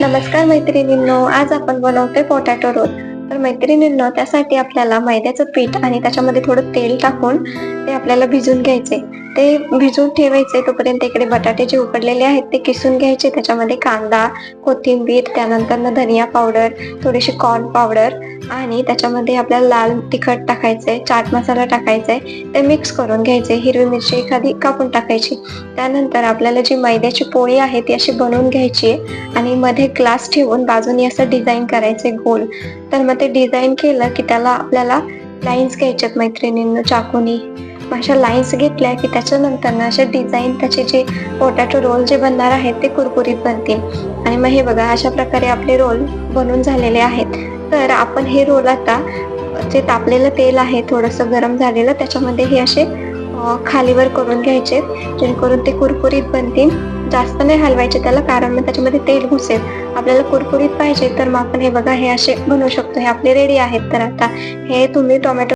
नमस्कार मैत्रिणींनो, आज आपण बनवतोय पोटॅटो रोल. तर मैत्रिणींनो, त्यासाठी आपल्याला मैद्याचं पीठ आणि त्याच्यामध्ये थोडं तेल टाकून ते आपल्याला भिजून घ्यायचे. ते भिजून ठेवायचे. तोपर्यंत इकडे बटाटे जे उकडलेले आहेत ते किसून घ्यायचे. त्याच्यामध्ये कांदा, कोथिंबीर, त्यानंतर धनिया पावडर, थोडीशी कॉर्न पावडर आणि त्याच्यामध्ये आपल्याला लाल तिखट टाकायचंय, चाट मसाला टाकायचा आहे. ते मिक्स करून घ्यायचे. हिरवी मिरची एखादी कापून टाकायची. त्यानंतर आपल्याला जी मैद्याची पोळी आहे ती अशी बनवून घ्यायची आणि मध्ये ग्लास ठेवून बाजूनी असं डिझाइन करायचे गोल. तर मग ते डिझाइन केलं की त्याला आपल्याला लाईन्स घ्यायच्यात मैत्रिणींनो चाकूनी. मग अशा लाईन्स घेतल्या की त्याच्यानंतर ना असे डिझाइन त्याचे जे पोटॅटो रोल जे बनणार आहेत ते कुरकुरीत बनतील. आणि मग हे बघा अशा प्रकारे आपले रोल बनून झालेले आहेत. तर आपण हे रोल आता जे तापलेलं तेल आहे थोडंसं गरम झालेलं त्याच्यामध्ये हे असे खालीवर करून घ्यायचे, जेणेकरून ते कुरकुरीत बनतील. जास्त नाही हलवायचे त्याला, कारण मग त्याच्यामध्ये तेल घुसेल. आपल्याला कुरकुरीत पाहिजे तर मग आपण हे बघा हे असे बनवू शकतो. हे आपले रेडी आहेत. तर आता हे तुम्ही टोमॅटो